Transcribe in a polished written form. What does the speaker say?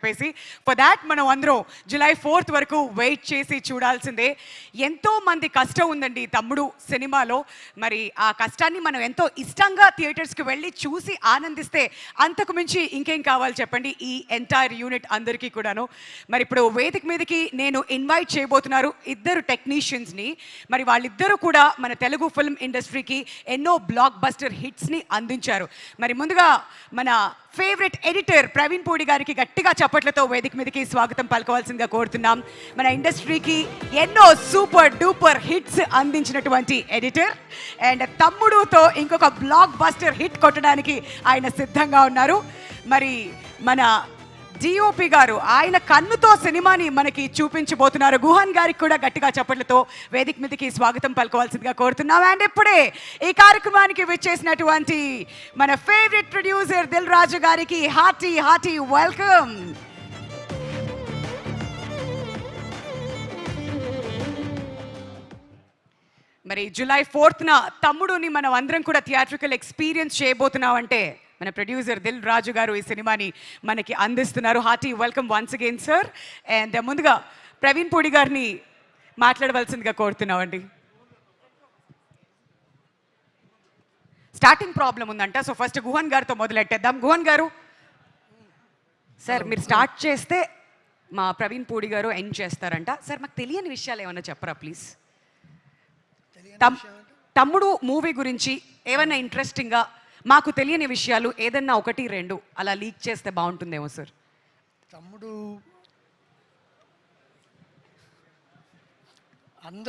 చెప్పేసి for that మనం అందరం జూలై 4th వరకు వెయిట్ చేసి చూడాల్సిందే. ఎంతో మంది కష్టం ఉందండి తమ్ముడు సినిమాలో. మరి ఆ కష్టాన్ని మనం ఎంతో ఇష్టంగా థియేటర్స్కి వెళ్ళి చూసి ఆనందిస్తే అంతకు మించి ఇంకేం కావాలి చెప్పండి ఈ ఎంటైర్ యూనిట్ అందరికీ కూడాను. మరి ఇప్పుడు వేదిక మీదకి నేను ఇన్వైట్ చేయబోతున్నారు ఇద్దరు టెక్నీషియన్స్ని. మరి వాళ్ళిద్దరూ కూడా మన తెలుగు ఫిల్మ్ ఇండస్ట్రీకి ఎన్నో బ్లాక్ బస్టర్ హిట్స్ని అందించారు. మరి ముందుగా మన ఫేవరెట్ ఎడిటర్ ప్రవీణ్ పూడి గారికి గట్టిగా చప్పట్లతో వేదిక మీదకి స్వాగతం పలకవలసిందిగా కోరుతున్నాం. మన ఇండస్ట్రీకి ఎన్నో సూపర్ డూపర్ హిట్స్ అందించినటువంటి ఎడిటర్ అండ్ తమ్ముడుతో ఇంకొక బ్లాక్ బస్టర్ హిట్ కొట్టడానికి ఆయన సిద్ధంగా ఉన్నారు. మరి మన డిఓపి గారు ఆయన కన్నుతో సినిమాని మనకి చూపించబోతున్నారు. గుహన్ గారికి కూడా గట్టిగా చప్పట్లతో వేదిక మీదకి స్వాగతం పలకవలసిందిగా కోరుతున్నాం. అండ్ ఇప్పుడే ఈ కార్యక్రమానికి విచ్చేసినటువంటి మన ఫేవరెట్ ప్రొడ్యూసర్ దిల్ రాజు గారికి హార్టీ వెల్కమ్. మరి జూలై 4th తమ్ముడుని మనం అందరం కూడా థియేట్రికల్ ఎక్స్పీరియన్స్ చేయబోతున్నాం అంటే మన ప్రొడ్యూసర్ దిల్ రాజు గారు ఈ సినిమాని మనకి అందిస్తున్నారు. Hearty welcome once again sir. And ముందుగా ప్రవీణ్ పూడి గారిని మాట్లాడవలసిందిగా కోరుతున్నామండి. స్టార్టింగ్ ప్రాబ్లం ఉందంట, సో ఫస్ట్ గుహన్ గారితో మొదలెట్టేద్దాం. గుహన్ గారు సార్ మీరు స్టార్ట్ చేస్తే మా ప్రవీణ్ పూడి గారు ఎండ్ చేస్తారంట. సార్ మాకు తెలియని విషయాలు ఏమైనా చెప్పరా ప్లీజ్? తమ్ముడు మూవీ గురించి ఏమైనా ఇంట్రెస్టింగ్గా మాకు తెలియని విషయాలు ఏదన్నా 1-2 అలా లీక్ చేస్తే బాగుంటుందేమో సార్. తమ్ముడు అందరూ